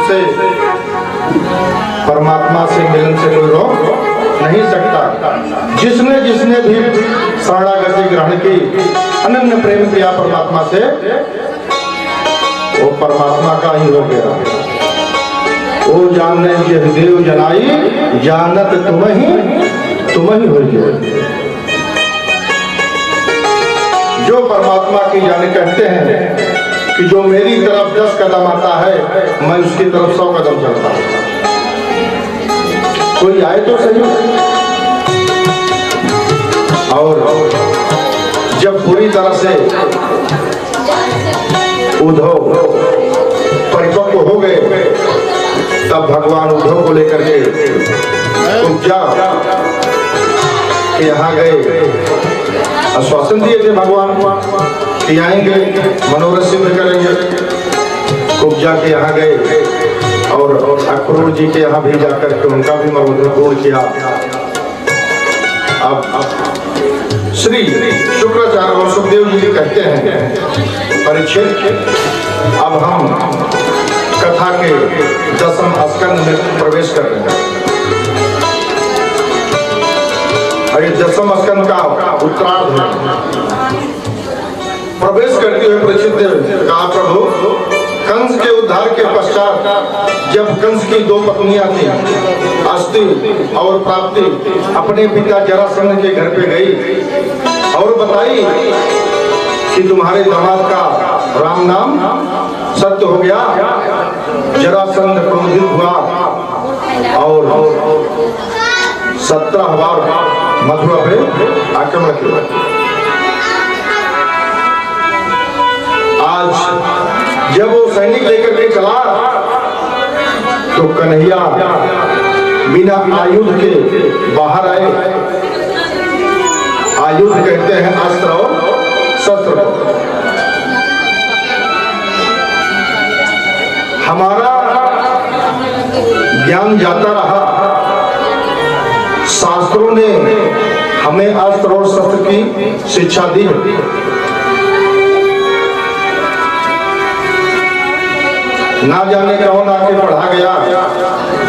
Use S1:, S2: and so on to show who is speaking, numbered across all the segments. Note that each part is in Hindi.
S1: उसे परमात्मा से मिलन से कोई रोक नहीं सकता। जिसने जिसने भी शरणागति ग्रहण की, अनन्य प्रेम किया परमात्मा से, वो परमात्मा का ही हो गया। वो जानने के देव जनाई, जानत तुम ही हो गए। जो परमात्मा की जाने कहते हैं कि जो मेरी तरफ 10 कदम आता है, मैं उसकी तरफ 100 कदम चलता हूं। कोई आए तो सही। और जब पूरी तरह से उद्धव परिपक्व हो गए, तब भगवान उद्धव को लेकर के उपजा के यहाँ गए। आश्वासन दिए थे भगवान कि आएंगे, मनोरथ सिद्ध करेंगे। उपजा के यहाँ गए और अक्रूर जी के यहाँ भी जाकर के उनका भी मनोरथ पूर्ण किया। अब श्री शुक्राचार्य और सुखदेव जी कहते हैं, परीक्षित, अब हम कथा के 10वें स्कंद में प्रवेश कर रहे हैं। और ये 10वें स्कंद का उत्तरार्ध है। प्रवेश करते हुए परीक्षित ने कहा, प्रभु, कंस के उद्धार के पश्चात जब कंस की 2 पत्नियां थी, अस्थि और प्राप्ति, अपने पिता जरासंध के घर पे गई और बताई कि तुम्हारे दामाद का राम नाम सत्य हो गया। जरासंध क्रोधित हुआ और 17 बार मथुरा पे आक्रमण किया। आज जब वो सैनिक लेकर के चला, तो कन्हैया बिना आयुध के बाहर आए। आयुध कहते हैं अस्त्र और शस्त्र। हमारा ज्ञान जाता रहा, शास्त्रों ने हमें अस्त्र और शस्त्र की शिक्षा दी। ना जाने कौन आके पढ़ा गया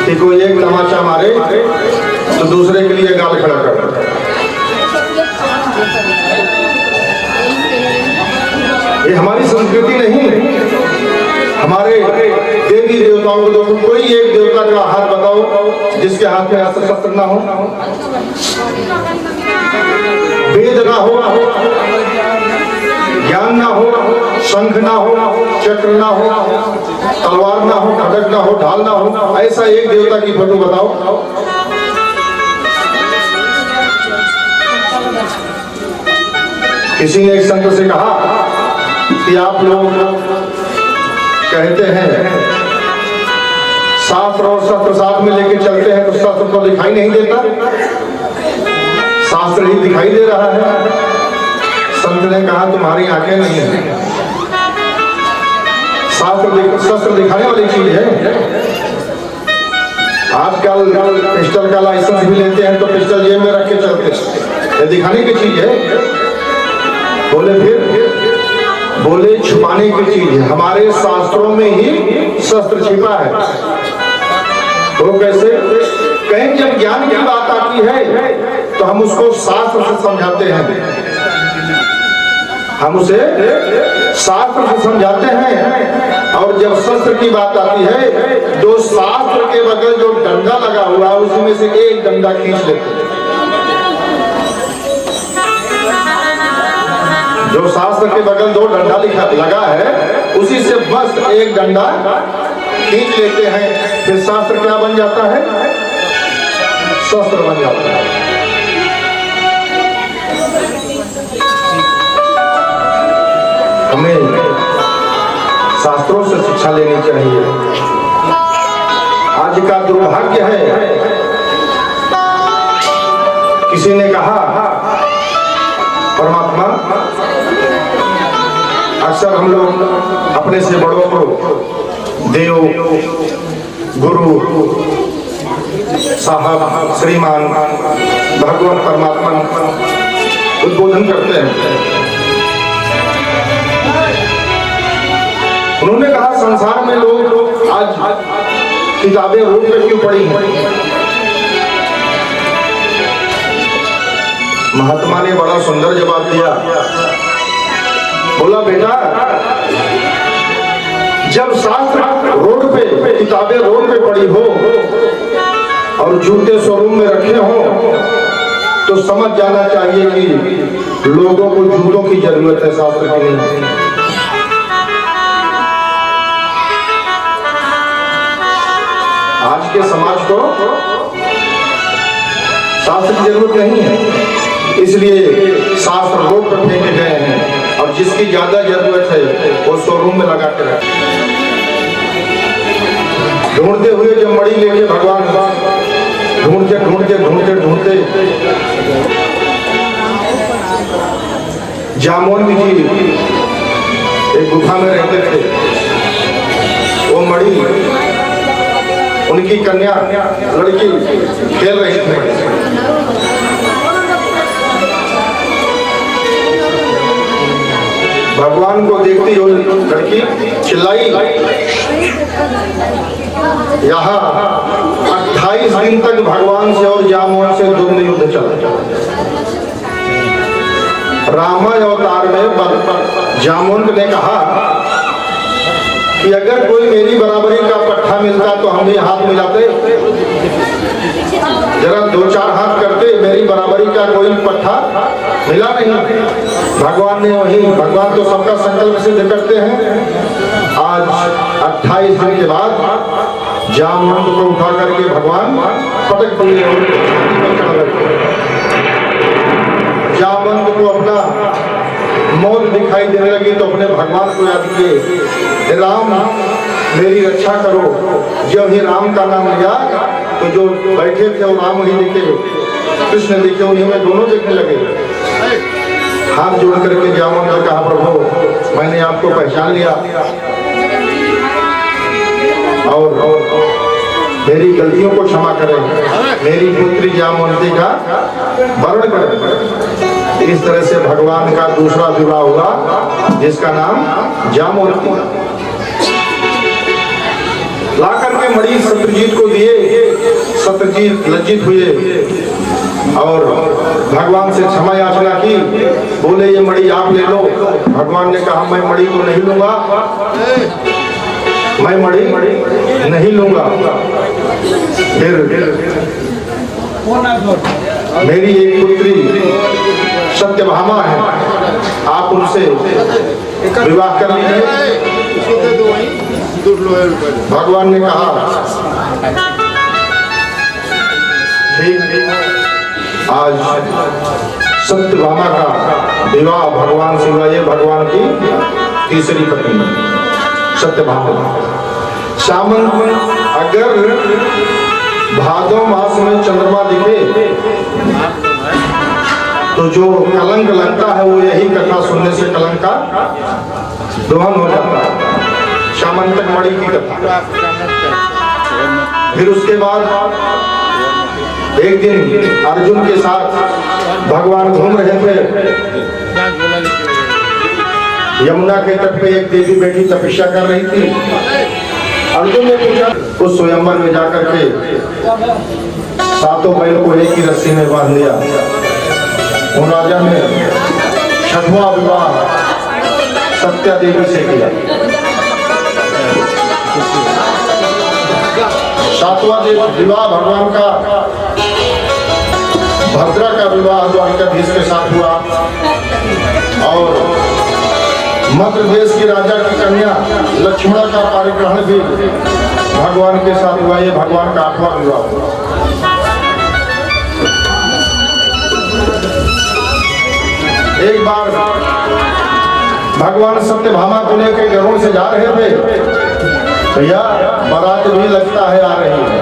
S1: कि कोई एक तमाचा मारे तो दूसरे के लिए गाल खड़ा कर। ये हमारी संस्कृति नहीं है। हमारे देवी देवताओं को तो कोई एक देवता का हाथ बताओ जिसके हाथ में अस्त्र शस्त्र ना हो, वेद ना हो, ज्ञान ना हो, शंख ना हो, चक्र ना हो, तलवार ना हो, खड्ग ना हो, ढाल ना हो। ऐसा एक देवता की फोटो बताओ। किसी ने एक संत से कहा कि आप लोग कहते हैं शास्त्र और शस्त्र साथ में लेके चलते हैं, तो शस्त्र तो दिखाई नहीं देता, शास्त्र ही दिखाई दे रहा है। संत ने कहा, तुम्हारी आंखें नहीं है, शस्त्र दिखाने वाली चीज है। आजकल पिस्टल का लाइसेंस भी लेते हैं तो पिस्टल जेब में रख के चलते हैं, ये दिखाने की चीज है। बोले फिर बोले छुपाने की चीज है। हमारे शास्त्रों में ही शस्त्र छिपा है। वो कैसे? कहीं जब ज्ञान की बात आती है तो हम उसको शास्त्र से समझाते हैं, हम उसे शास्त्र से समझाते हैं। और जब शस्त्र की बात आती है तो शास्त्र के बगल जो डंडा लगा हुआ है उसमें से एक डंडा खींच लेते हैं। जो शास्त्र के बगल 2 डंडा लगा है उसी से बस एक डंडा खींच लेते हैं। फिर शास्त्र क्या बन जाता है? शस्त्र बन जाता है। हमें शास्त्रों से शिक्षा लेनी चाहिए। आज का दुर्भाग्य है, किसी ने कहा परमात्मा, अक्सर हम लोग अपने से बड़ों को देव, गुरु, साहब, श्रीमान, भगवान परमात्मा उद्बोधन करते हैं। उन्होंने कहा संसार में लोग आज किताबें रोड पे क्यों पड़ी हैं? महात्मा ने बड़ा सुंदर जवाब दिया। बोला बेटा, जब शास्त्र रोड पे, किताबें रोड पे पड़ी हो और जूते शोरूम में रखे हो तो समझ जाना चाहिए कि लोगों को जूतों की जरूरत है, शास्त्र की नहीं। आज के समाज को शास्त्र की जरूरत नहीं है, इसलिए शास्त्र रोड पर फेंके गए हैं और जिसकी ज्यादा जरूरत है वो शोरूम में लगा के रखे। ढूंढते हुए जब मणि लेके भगवान ढूंढते ढूंढते ढूंढते ढूंढते जामवंत जी एक गुफा में रहते थे। वो मणि उनकी कन्या लड़की खेल रही थी। भगवान को देखती हुई लड़की चिल्लाई, यहाँ 28 दिन तक भगवान से और जामवंत से द्वंद्व युद्ध चला। रामायण अवतार में जामवंत ने कहा कि अगर कोई मेरी बराबरी का पट्टा मिलता तो हम भी हाथ मिलाते, जरा 2-4 हाथ करते, मेरी बराबरी का कोई पट्टा मिला नहीं। भगवान ने भगवान तो सबका संकल्प सिद्ध करते हैं। आज 28 दिन के बाद जामवंत को उठा करके भगवान पटक दिए। जामवंत को अपना मौत दिखाई देने लगी तो अपने भगवान को याद किए, राम मेरी रक्षा करो। जब ही राम का नाम लिया तो जो बैठे थे वो राम ही दिखे, कृष्ण दिखे, उन्हीं में दोनों देखने लगे। हाथ जोड़ करके जामवंत ने कहा, प्रभु मैंने आपको पहचान लिया और मेरी गलतियों को क्षमा करें, मेरी पुत्री जामवंती का वर्ण करें। इस तरह से भगवान का दूसरा विवाह हुआ जिसका नाम जामवंती। ला करके मणि सत्यजीत को दिए। सत्यजीत लज्जित हुए और भगवान से क्षमा याचना की। बोले ये मणि आप ले लो। भगवान ने कहा मैं मणि को नहीं लूंगा, मैं मणि नहीं लूंगा। फिर मेरी एक पुत्री सत्यभामा है, आप उनसे विवाह कर लीजिए। भगवान ने कहा ठीक। आज सत्यभामा का विवाह भगवान से हुआ। ये भगवान की तीसरी पत्नी सत्यभामा। सामन अगर भादो मास में चंद्रमा दिखे तो जो कलंक लगता है वो यही कथा सुनने से कलंक का दोहन हो जाता है। सामंतक मणि की कथा। फिर उसके बाद एक दिन अर्जुन के साथ भगवान घूम रहे थे। यमुना के तट पे एक देवी बेटी तपस्या कर रही थी। अर्जुन ने पूछा, उस स्वयंवर में जाकर के 7 बैल को एक ही रस्सी में बांध दिया। उन राजा ने 6वां विवाह सत्या देवी से किया। 7वां विवाह भगवान का भद्रा का विवाह द्वारकाधीश के साथ हुआ और मध्य देश की राजा की कन्या लक्ष्मणा का पारिग्रहण भी भगवान के साथ हुआ। ये भगवान का 8वां विवाह हुआ। एक बार भगवान सत्यभामा को लेकर गरुड़ से जा रहे थे, भैया बारात भी लगता है आ रही है।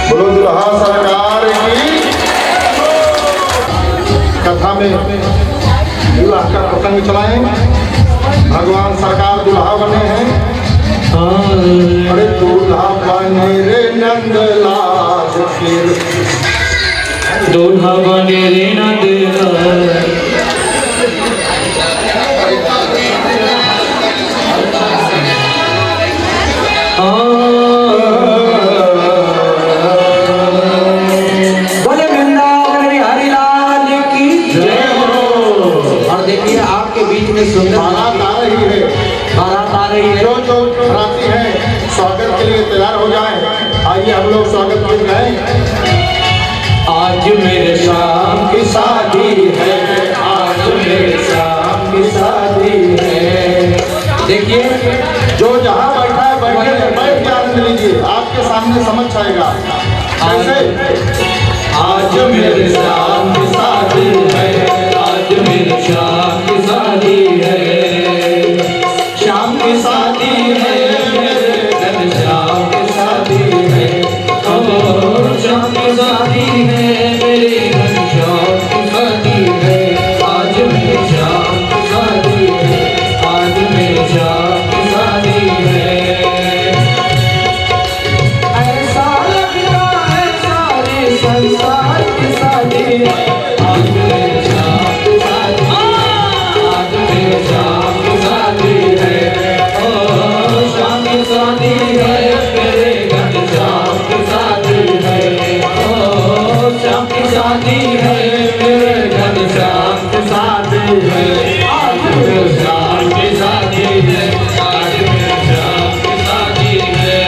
S1: बोलो दुल्हा सरकार की। कथा में दुल्हा का प्रसंग चलाएं। भगवान सरकार दुल्हा बने हैं। अरे दूल्हा बने रे नंदलाल फिर,
S2: दूल्हा बने रे नंदलाल।
S1: बारात आ रही है,
S2: बारात आ रही है।
S1: जो जो बराती हैं स्वागत के लिए तैयार हो जाएं। आइए हम लोग स्वागत गीत गाएं।
S2: आज मेरे शाम की शादी है, आज मेरे शाम की शादी है। देखिए
S1: जो जहाँ बैठा है बैठ के आनंद लीजिए, आपके सामने समझ आएगा। कैसे?
S2: आज मेरे शाम की शादी है, आज मेरे शाम की शादी है। शाम की शादी है, मेरे घर शाम की शादी है। ओ शाम की शादी है, मेरे घर शाम की शादी है। आज मेरे शाम की शादी है, आज मेरे शाम की शादी है। ऐसा लगता है सारे संसार की शादी है। आज मेरे शाम की शादी है, आज मेरे शाम की शादी है। ओ शाम की शादी है, मेरे घर शाम की शादी है। ओ शाम की शादी है, मेरे घर शाम की शादी है। आज मेरे शाम की शादी है, आज मेरे शाम की शादी है।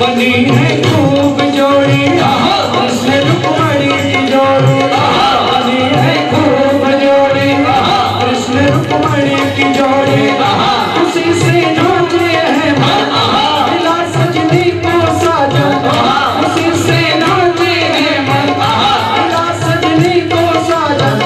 S2: बनी है खूब जोड़ी कृष्ण रुक्मणी की जोड़ी। बनी है खूब जोड़ी कृष्ण रुक्मणी की जोड़ी। उसी से नाचे हैं मिला सजनी को साजन। उसी से नाचे हैं मिला सजनी को साजन।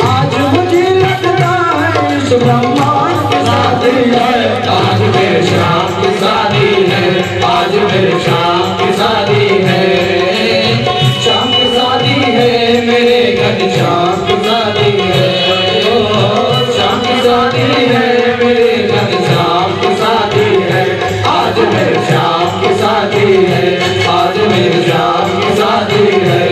S2: आज मुझे लगता है इस ब्रह्मांड की शादी है। आज मेरे शाम की शादी है, आज मेरे शाम की शादी है। शाम की शादी है, मेरे घर शाम की शादी है। ओ शाम की शादी है, मेरे घर शाम की शादी है। आज मेरे शाम की शादी है, आज मेरे शाम की शादी है।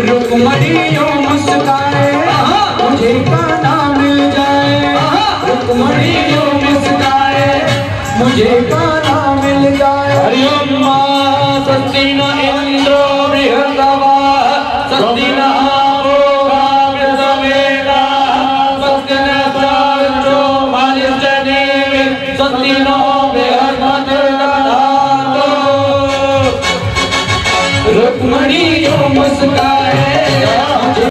S2: रुक्मणी यूं मुस्काए मुझे गाना मिल जाए। रुक्मणी यूं मुस्काए मुझे गाना मिल जाए। हरिओम मां सस्ती न इंद्रो बृहस्पति सस्ती न आपो गाव्यसमेता सस्ती न सार्वजो मालिष्यदेवी सस्ती न